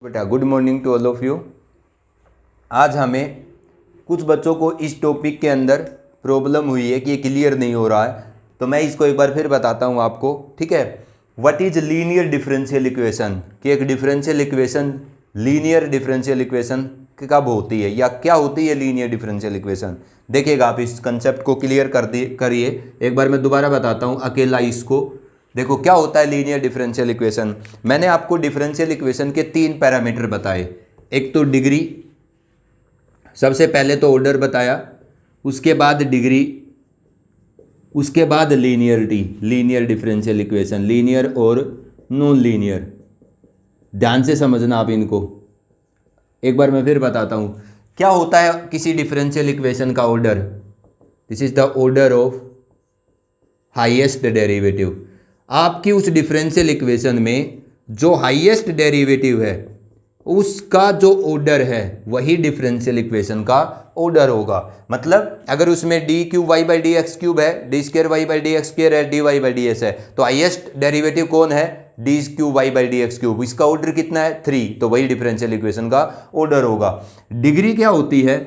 बेटा good morning to all of you. आज हमें कुछ बच्चों को इस टॉपिक के अंदर प्रॉब्लम हुई है कि ये क्लियर नहीं हो रहा है, तो मैं इसको एक बार फिर बताता हूँ आपको। ठीक है, what is linear differential equation, कि एक differential equation linear differential equation कब होती है या क्या होती है लीनियर डिफरेंशियल इक्वेशन। देखिएगा आप इस कंसेप्ट को क्लियर करिए। एक बार मैं दोबारा बताता हूँ अकेला इसको। देखो क्या होता है लीनियर डिफरेंशियल इक्वेशन। मैंने आपको डिफरेंशियल इक्वेशन के 3 पैरामीटर बताए। एक तो डिग्री, सबसे पहले तो ऑर्डर बताया, उसके बाद डिग्री, उसके बाद linearity. Linear differential equation linear और नॉन लीनियर, ध्यान से समझना आप इनको। एक बार मैं फिर बताता हूँ क्या होता है किसी डिफरेंशियल इक्वेशन का order. This is the order of highest derivative. आपकी उस डिफरेंशियल इक्वेशन में जो हाईएस्ट डेरिवेटिव है उसका जो ऑर्डर है वही डिफरेंशियल इक्वेशन का ऑर्डर होगा। मतलब अगर उसमें D cube Y by D X cube है, D square Y by D X square है, D Y by D S है, तो हाईएस्ट डेरिवेटिव कौन है? D cube Y by D X cube. इसका ऑर्डर कितना है? 3, तो वही डिफरेंशियल इक्वेशन का ऑर्डर होगा। डिग्री क्या होती है?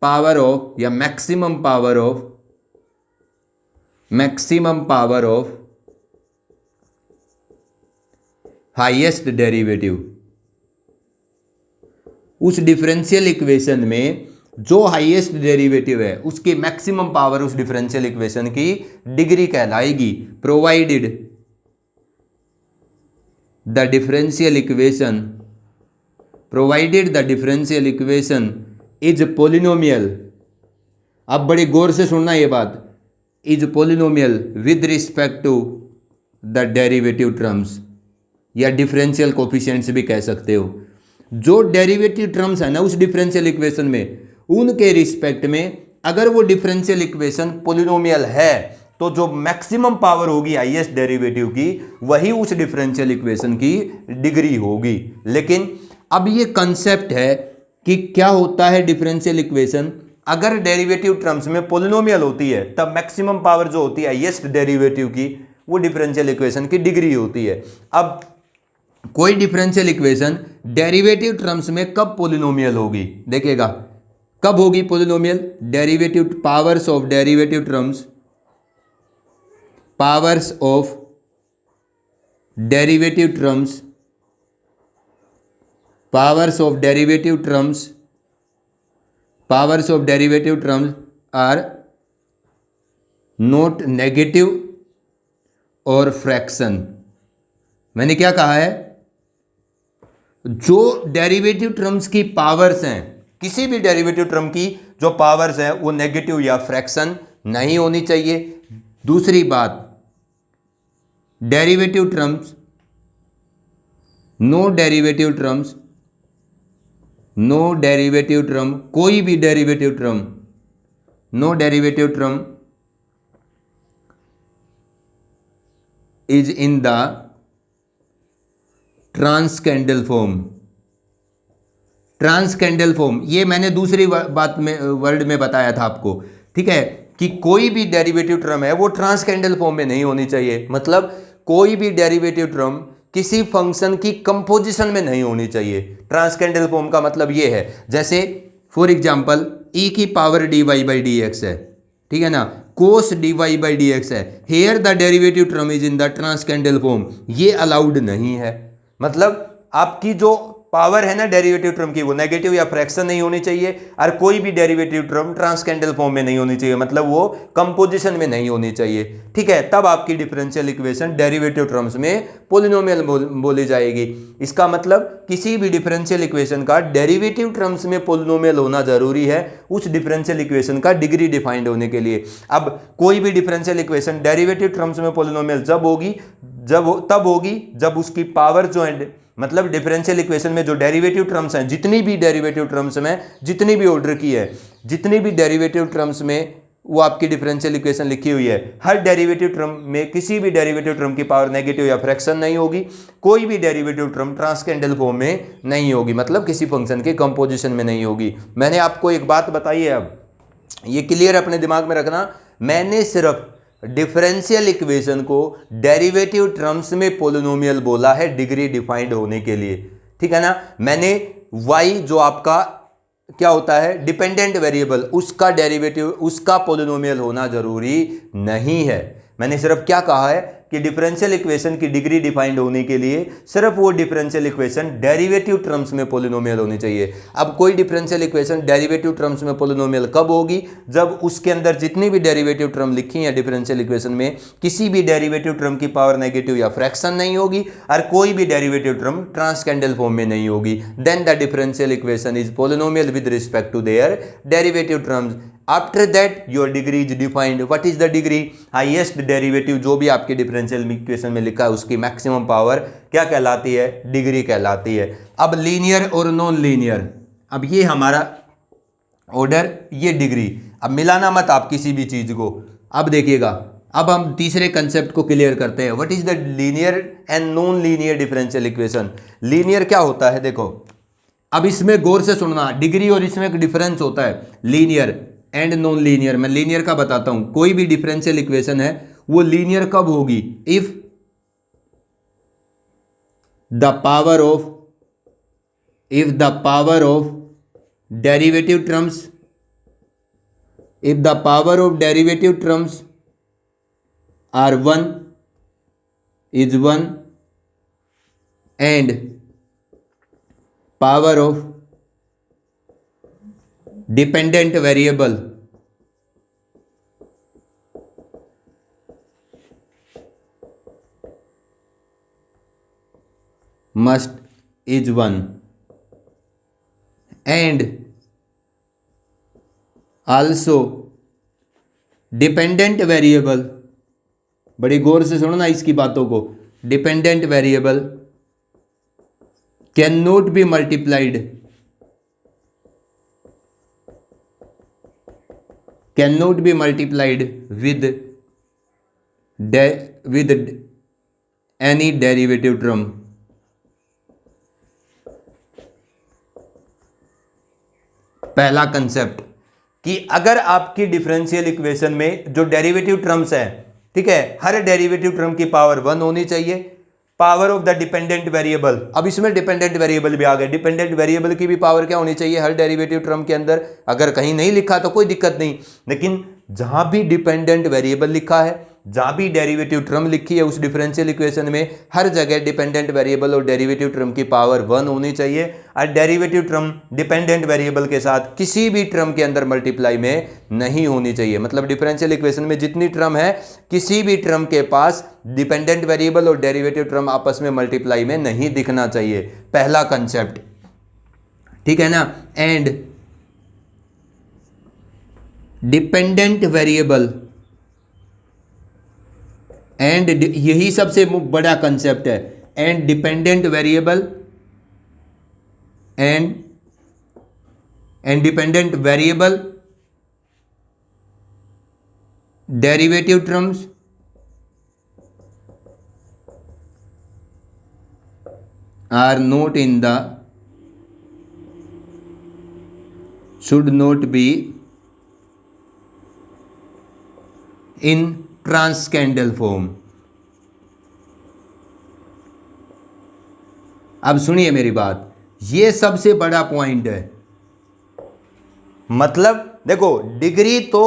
पावर ऑफ या maximum power of highest derivative. उस डिफरेंशियल इक्वेशन में जो हाईएस्ट डेरिवेटिव है उसकी मैक्सिमम पावर उस डिफरेंशियल इक्वेशन की डिग्री कहलाएगी, provided the differential equation is polynomial. अब बड़े गौर से सुनना ये बात, is polynomial with respect to the derivative terms, या डिफरेंशियल कोफिशिएंट्स भी कह सकते हो। जो डेरिवेटिव टर्म्स है ना उस डिफरेंशियल इक्वेशन में, उनके रिस्पेक्ट में अगर वो डिफरेंशियल इक्वेशन पोलिनोमियल है तो जो मैक्सिमम पावर होगी हाईएस्ट डेरिवेटिव की वही उस डिफरेंशियल इक्वेशन की डिग्री होगी। लेकिन अब ये कंसेप्ट है कि क्या होता है डिफरेंशियल इक्वेशन, अगर डेरिवेटिव टर्म्स में पोलिनोमियल होती है तब मैक्सिमम पावर जो होती है हाईएस्ट डेरिवेटिव की वो डिफरेंशियल इक्वेशन की डिग्री होती है। अब कोई डिफरेंशियल इक्वेशन डेरिवेटिव टर्म्स में कब पोलिनोमियल होगी, देखिएगा कब होगी polynomial. Derivative powers of derivative terms, powers of derivative terms, powers of derivative terms, powers of derivative terms are not negative और फ्रैक्शन। मैंने क्या कहा है? जो डेरिवेटिव टर्म्स की पावर्स हैं, किसी भी डेरिवेटिव टर्म की जो पावर्स हैं वो नेगेटिव या फ्रैक्शन नहीं होनी चाहिए। दूसरी बात, derivative terms, no derivative term, कोई भी derivative term, no derivative term is in the transcendental form. ये मैंने दूसरी बात में वर्ड में बताया था आपको, ठीक है, कि कोई भी डेरिवेटिव टर्म है वो ट्रांसकेंडल फॉर्म में नहीं होनी चाहिए। मतलब कोई भी डेरिवेटिव टर्म किसी फंक्शन की कंपोजिशन में नहीं होनी चाहिए। ट्रांसकेंडल फॉर्म का मतलब ये है, जैसे फॉर एग्जांपल e की power dy by D X है, ठीक है ना, cos dy by D X है, here the derivative term is in the transcendental form, ये अलाउड नहीं है। मतलब आपकी जो पावर है ना डेरिवेटिव टर्म की वो नेगेटिव या फ्रैक्शन नहीं होनी चाहिए, और कोई भी डेरिवेटिव टर्म ट्रांसकेंडल फॉर्म में नहीं होनी चाहिए, मतलब वो कंपोजिशन में नहीं होनी चाहिए। ठीक है, तब आपकी डिफरेंशियल इक्वेशन डेरिवेटिव टर्म्स में पोलिनोमियल बोली जाएगी। इसका मतलब किसी भी डिफरेंशियल इक्वेशन का डेरिवेटिव टर्म्स में पोलिनोमियल होना जरूरी है उस डिफरेंशियल इक्वेशन का डिग्री डिफाइंड होने के लिए। अब कोई भी डिफरेंशियल इक्वेशन डेरिवेटिव टर्म्स में पोलिनोमियल तब होगी जब उसकी पावर जो है, मतलब डिफरेंशियल इक्वेशन में जो डेरिवेटिव टर्म्स हैं, जितनी भी डेरिवेटिव टर्म्स में जितनी भी ऑर्डर की है, जितनी भी डेरिवेटिव टर्म्स में वो आपकी डिफरेंशियल इक्वेशन लिखी हुई है, हर डेरिवेटिव टर्म में किसी भी डेरिवेटिव टर्म की पावर नेगेटिव या फ्रैक्शन नहीं होगी। कोई भी डेरिवेटिव टर्म ट्रांसकेंडल फॉर्म में नहीं होगी, मतलब किसी फंक्शन के कंपोजिशन में नहीं होगी। मैंने आपको एक बात बताई है, अब ये क्लियर अपने दिमाग में रखना, मैंने सिर्फ डिफरेंशियल इक्वेशन को डेरिवेटिव टर्म्स में पोलिनोमियल बोला है डिग्री डिफाइंड होने के लिए। ठीक है ना। मैंने y जो आपका क्या होता है डिपेंडेंट वेरिएबल, उसका डेरिवेटिव, उसका पोलिनोमियल होना जरूरी नहीं है। मैंने सिर्फ क्या कहा है कि डिफरेंशियल इक्वेशन की डिग्री डिफाइंड होने के लिए सिर्फ वो डिफरेंशियल इक्वेशन डेरिवेटिव टर्म्स में पोलिनोमियल होनी चाहिए। अब कोई डिफरेंशियल इक्वेशन डेरिवेटिव टर्म्स में पोलिनोमियल कब होगी, जब उसके अंदर जितनी भी डेरिवेटिव टर्म लिखी है डिफरेंशियल इक्वेशन में, किसी भी डेरिवेटिव टर्म की पावर नेगेटिव या फ्रैक्शन नहीं होगी और कोई भी डेरिवेटिव टर्म ट्रांसकेंडल फॉर्म में नहीं होगी। Then the differential equation is polynomial with respect to their derivative terms. After that your degree is defined. What is the degree? Highest derivative जो भी आपके डिफरेंशियल इक्वेशन में लिखा है उसकी मैक्सिमम पावर क्या कहलाती है? डिग्री कहलाती है। अब लीनियर और नॉन लीनियर, अब ये हमारा ऑर्डर, ये डिग्री। अब मिलाना मत आप किसी भी चीज को। अब देखिएगा, अब हम तीसरे कंसेप्ट को क्लियर करते हैं। What is the linear and non linear differential equation? Linear क्या होता है? देखो अब इसमें गौर से सुनना, डिग्री और इसमें एक डिफरेंस होता है, लीनियर एंड नॉन लीनियर। मैं लीनियर का बताता हूं। कोई भी डिफरेंशियल इक्वेशन है वो लीनियर कब होगी? If the power of derivative terms, if the power of derivative terms are 1 and power of dependent variable is 1 and also dependent variable, बड़ी गौर से सुनो ना इसकी बातों को, dependent variable can not be multiplied with any derivative term. पहला concept कि अगर आपकी डिफरेंशियल इक्वेशन में जो डेरिवेटिव टर्म्स है, ठीक है, हर डेरिवेटिव टर्म की पावर 1 होनी चाहिए। Power of the dependent variable, अब इसमें डिपेंडेंट वेरिएबल भी आ गए। डिपेंडेंट वेरिएबल की भी पावर क्या होनी चाहिए हर डेरिवेटिव टर्म के अंदर? अगर कहीं नहीं लिखा तो कोई दिक्कत नहीं, लेकिन जहां भी डिपेंडेंट वेरिएबल लिखा है, जहां भी डेरिवेटिव टर्म लिखी है उस डिफरेंशियल इक्वेशन में हर जगह डिपेंडेंट वेरिएबल और डेरिवेटिव टर्म की पावर 1 होनी चाहिए। और डेरिवेटिव टर्म डिपेंडेंट वेरिएबल के साथ किसी भी टर्म के अंदर मल्टीप्लाई में नहीं होनी चाहिए। मतलब डिफरेंशियल इक्वेशन में जितनी टर्म है, किसी भी टर्म के पास डिपेंडेंट वेरिएबल और डेरिवेटिव टर्म आपस में मल्टीप्लाई में नहीं दिखना चाहिए। पहला कंसेप्ट, ठीक है ना। एंड डिपेंडेंट वेरिएबल, एंड यही सबसे बड़ा कंसेप्ट है, and dependent variable and dependent variable derivative terms are not in the, should not be in transcendental form. अब सुनिए मेरी बात, ये सबसे बड़ा पॉइंट है। मतलब देखो, डिग्री तो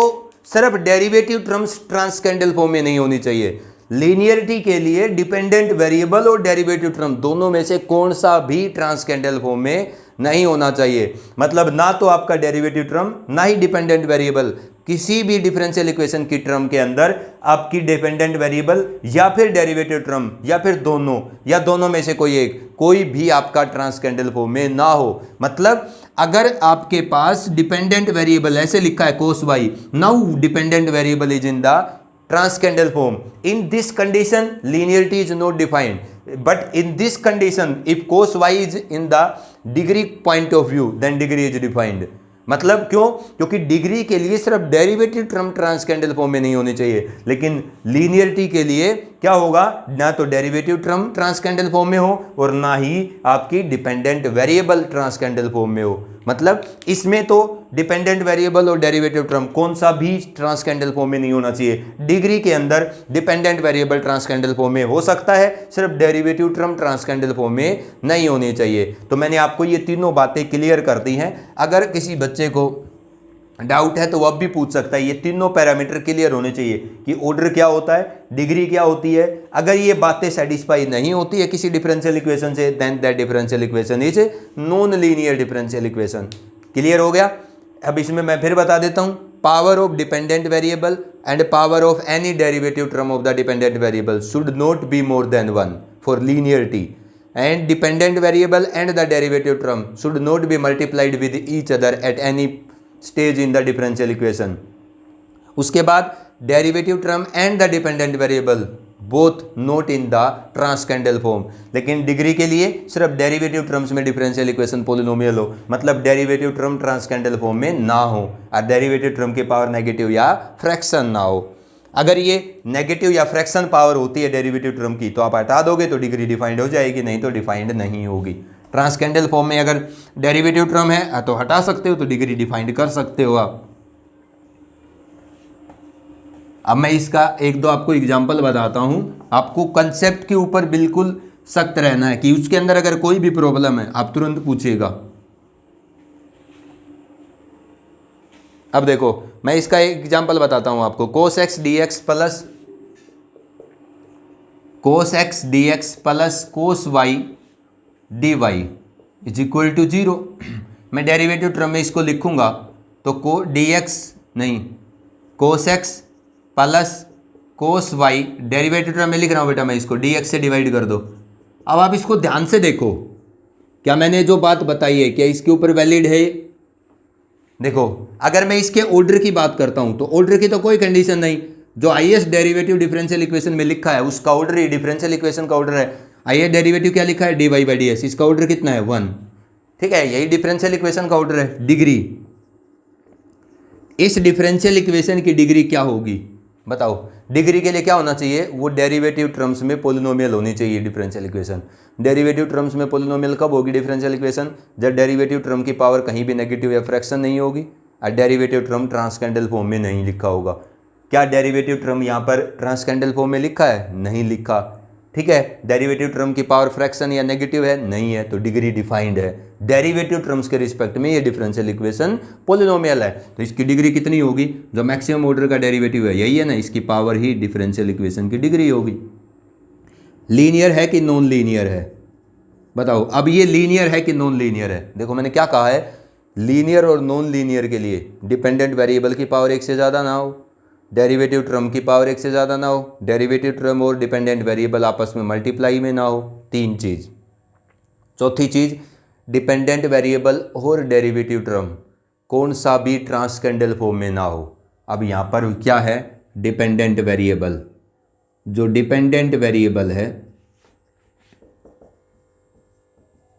सिर्फ डेरिवेटिव टर्म्स ट्रांसकेंडल फॉर्म में नहीं होनी चाहिए। लीनियरिटी के लिए डिपेंडेंट वेरिएबल और डेरिवेटिव टर्म दोनों में से कौन सा भी ट्रांसकेंडल फॉर्म में नहीं होना चाहिए। मतलब ना तो आपका डेरिवेटिव टर्म, ना ही डिपेंडेंट वेरिएबल, किसी भी डिफरेंशियल इक्वेशन की टर्म के अंदर आपकी डिपेंडेंट वेरिएबल या फिर डेरिवेटिव टर्म या फिर दोनों या दोनों में से कोई एक, कोई भी आपका ट्रांसकेंडल फॉर्म में ना हो। मतलब अगर आपके पास डिपेंडेंट वेरिएबल ऐसे लिखा है cos y, now dependent variable is in the transcendental form, in this condition linearity is not defined, but in this condition if cos y is in the degree point of view then degree is defined। मतलब क्यों? क्योंकि degree के लिए सिर्फ derivative term ट्रांसकेंडल form में नहीं होनी चाहिए, लेकिन लीनियरिटी के लिए क्या होगा, ना तो डेरिवेटिव टर्म ट्रांसकेंडल फॉर्म में हो और ना ही आपकी डिपेंडेंट वेरिएबल ट्रांसकेंडल फॉर्म में हो। मतलब इसमें तो डिपेंडेंट वेरिएबल और डेरिवेटिव टर्म कौन सा भी ट्रांसकेंडल फॉर्म में नहीं होना चाहिए। डिग्री के अंदर डिपेंडेंट वेरिएबल ट्रांसकेंडल फॉर्म में हो सकता है, सिर्फ डेरिवेटिव टर्म ट्रांसकेंडल फॉर्म में नहीं होनी चाहिए। तो मैंने आपको ये तीनों बातें क्लियर कर दी हैं। अगर किसी बच्चे को डाउट है तो वह भी पूछ सकता है। ये तीनों पैरामीटर क्लियर होने चाहिए कि ऑर्डर क्या होता है, डिग्री क्या होती है। अगर ये बातें सेटिस्फाई नहीं होती है किसी डिफरेंशियल इक्वेशन से, then that differential equation is non linear differential equation. Clear हो गया। अब इसमें मैं फिर बता देता हूं, power of dependent variable and power of any derivative term of the dependent variable should not be more than 1 for linearity, and dependent variable and the derivative term should not be multiplied with each other at any stage in the differential equation. उसके बाद derivative term and the dependent variable both not in the transcendental form. लेकिन degree के लिए सिर्फ derivative terms में differential equation polynomial हो, मतलब derivative term ट्रांसकेंडल form में ना हो और डेरिवेटिव टर्म की पावर नेगेटिव या फ्रैक्शन ना हो। अगर ये नेगेटिव या फ्रैक्शन पावर होती है डेरिवेटिव टर्म की तो आप हटा दोगे तो डिग्री डिफाइंड हो जाएगी, नहीं तो डिफाइंड नहीं होगी। ट्रांसकेंडल फॉर्म में अगर डेरिवेटिव टर्म है तो हटा सकते हो, तो डिग्री डिफाइंड कर सकते हो आप। अब मैं इसका एक दो आपको एग्जांपल बताता हूं। आपको कंसेप्ट के ऊपर बिल्कुल सख्त रहना है कि उसके अंदर अगर कोई भी प्रॉब्लम है आप तुरंत पूछिएगा। अब देखो मैं इसका एक एग्जांपल बताता हूं आपको। cos x dx plus cos x dx plus cos y dy is equal to 0। मैं डेरिवेटिव टर्म में इसको लिखूंगा तो dx नहीं cos x plus cos y, derivative term में लिख रहा हूं बेटा मैं इसको, dx से डिवाइड कर दो। अब आप इसको ध्यान से देखो, क्या मैंने जो बात बताई है क्या इसके ऊपर वैलिड है। देखो अगर मैं इसके ऑर्डर की बात करता हूं तो ऑर्डर की तो कोई कंडीशन नहीं, जो हाईएस्ट डेरिवेटिव डिफरेंशियल इक्वेशन में लिखा है उसका ऑर्डर ही डिफरेंशियल इक्वेशन का ऑर्डर है। हाईएस्ट डेरिवेटिव क्या लिखा है, dy बाई डी एस, इसका ऑर्डर कितना है 1। ठीक है, यही डिफरेंशियल इक्वेशन का ऑर्डर है। डिग्री, इस डिफरेंशियल इक्वेशन की डिग्री क्या होगी बताओ। डिग्री के लिए क्या होना चाहिए, वो डेरिवेटिव टर्म्स में पॉलिनोमियल होनी चाहिए डिफरेंशियल इक्वेशन। डेरिवेटिव टर्म्स में पॉलिनोमियल कब होगी डिफरेंशियल इक्वेशन, जब डेरिवेटिव टर्म की पावर कहीं भी नेगेटिव या फ्रैक्शन नहीं होगी और डेरिवेटिव टर्म ट्रांसकेंडल फॉर्म में नहीं लिखा होगा। क्या डेरिवेटिव टर्म यहाँ पर ट्रांसकेंडल फॉर्म में लिखा है, नहीं लिखा। ठीक है, डेरिवेटिव टर्म की पावर फ्रैक्शन या नेगेटिव है, नहीं है, तो डिग्री डिफाइंड है। डेरिवेटिव टर्म्स के रिस्पेक्ट में ये डिफरेंशियल इक्वेशन पॉलिनोमियल है, तो इसकी डिग्री कितनी होगी, जो मैक्सिमम ऑर्डर का डेरिवेटिव है यही है ना, इसकी पावर ही डिफरेंशियल इक्वेशन की डिग्री होगी। लीनियर है कि नॉन लीनियर है बताओ। अब ये लीनियर है कि नॉन लीनियर है, देखो मैंने क्या कहा है, लीनियर और नॉन लीनियर के लिए डिपेंडेंट वेरिएबल की पावर एक से ज़्यादा ना हो, डेरिवेटिव टर्म की पावर एक से ज़्यादा ना हो, डेरिवेटिव टर्म और डिपेंडेंट वेरिएबल आपस में मल्टीप्लाई में ना हो, 3 चीज़। चौथी चीज़, डिपेंडेंट वेरिएबल और डेरिवेटिव टर्म कौन सा भी ट्रांसकेंडल फॉर्म में ना हो। अब यहाँ पर क्या है, डिपेंडेंट वेरिएबल, जो डिपेंडेंट वेरिएबल है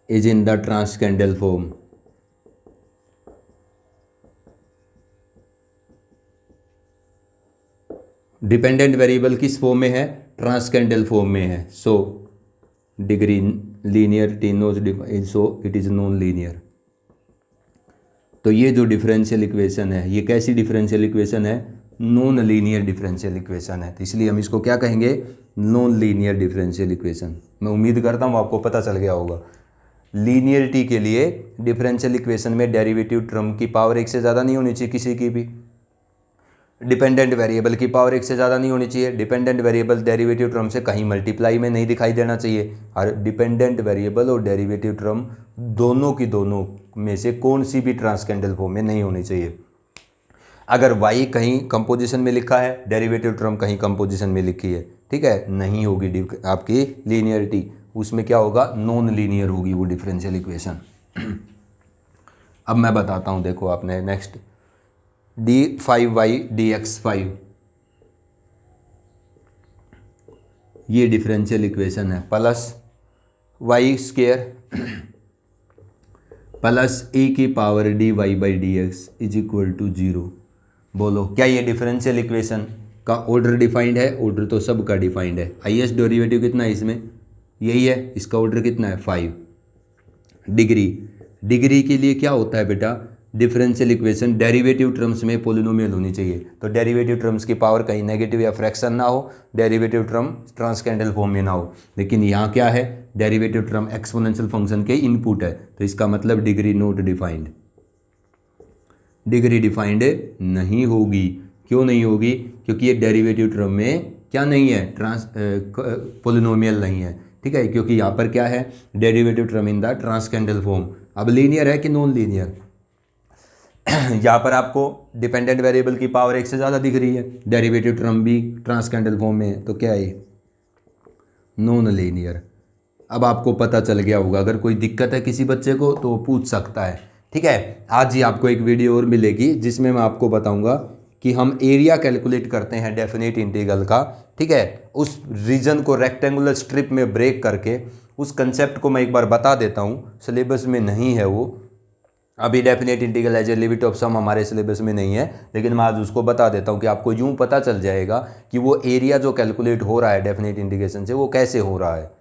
is in the transcendental form. Dependent variable किस फॉर्म में है, ट्रांसकेंडल फॉर्म में है। So degree linearity knows so it is non linear. तो ये जो डिफरेंशियल इक्वेशन है ये कैसी डिफरेंशियल इक्वेशन है, नॉन लीनियर डिफरेंशियल इक्वेशन है। तो इसलिए हम इसको क्या कहेंगे, नॉन लीनियर डिफरेंशियल इक्वेशन। मैं उम्मीद करता हूँ आपको पता चल गया होगा। लीनियरिटी के लिए डिफरेंशियल इक्वेशन में डेरिवेटिव टर्म की पावर एक से ज़्यादा नहीं होनी चाहिए किसी की भी, डिपेंडेंट वेरिएबल की पावर एक से ज़्यादा नहीं होनी चाहिए, डिपेंडेंट वेरिएबल डेरिवेटिव टर्म से कहीं मल्टीप्लाई में नहीं दिखाई देना चाहिए, और डिपेंडेंट वेरिएबल और डेरिवेटिव टर्म दोनों की दोनों में से कौन सी भी ट्रांसकेंडल फॉर्म में नहीं होनी चाहिए। अगर y कहीं कंपोजिशन में लिखा है, डेरिवेटिव टर्म कहीं कंपोजिशन में लिखी है, ठीक है, नहीं होगी आपकी लीनियरिटी, उसमें क्या होगा, नॉन लीनियर होगी वो डिफरेंशियल इक्वेशन। अब मैं बताता हूँ, देखो आपने नेक्स्ट d5y dx5, ये डिफरेंशियल इक्वेशन है, plus Y square plus A की power dy by D X is equal to 0। बोलो क्या ये डिफरेंशियल इक्वेशन का ऑर्डर डिफाइंड है, ऑर्डर तो सब का डिफाइंड है। हाईएस्ट डेरिवेटिव कितना है इसमें, यही है, इसका ऑर्डर कितना है 5। डिग्री, डिग्री के लिए क्या होता है बेटा, डिफरेंशियल इक्वेशन डेरिवेटिव टर्म्स में पोलिनोमियल होनी चाहिए। तो डेरिवेटिव टर्म्स की पावर कहीं नेगेटिव या फ्रैक्शन ना हो, डेरिवेटिव टर्म ट्रांसकेंडल फॉर्म में ना हो। लेकिन यहाँ क्या है, डेरिवेटिव टर्म एक्सपोनेंशियल फंक्शन के इनपुट है, तो इसका मतलब degree not defined, degree defined नहीं होगी। क्यों नहीं होगी, क्योंकि ये डेरिवेटिव टर्म में क्या नहीं है, पोलिनोमियल नहीं है, ठीक है। क्योंकि यहाँ पर क्या है, derivative term in the transcendental form. अब लीनियर है कि नॉन लीनियर, यहाँ पर आपको डिपेंडेंट वेरिएबल की पावर एक से ज़्यादा दिख रही है, डेरिवेटिव टर्म भी ट्रांसकेंडल फॉर्म में है, तो क्या है, नॉन लीनियर। अब आपको पता चल गया होगा, अगर कोई दिक्कत है किसी बच्चे को तो वो पूछ सकता है, ठीक है। आज ही आपको एक वीडियो और मिलेगी जिसमें मैं आपको बताऊंगा कि हम एरिया कैलकुलेट करते हैं डेफिनेट इंटीग्रल का, ठीक है। उस रीजन को रेक्टेंगुलर स्ट्रिप में ब्रेक करके उस कंसेप्ट को मैं एक बार बता देता हूँ, सिलेबस में नहीं है वो, अभी definite integral as a limit of sum हमारे सिलेबस में नहीं है, लेकिन मैं आज उसको बता देता हूँ कि आपको यूँ पता चल जाएगा कि वो एरिया जो कैलकुलेट हो रहा है डेफिनेट इंटीग्रेशन से वो कैसे हो रहा है।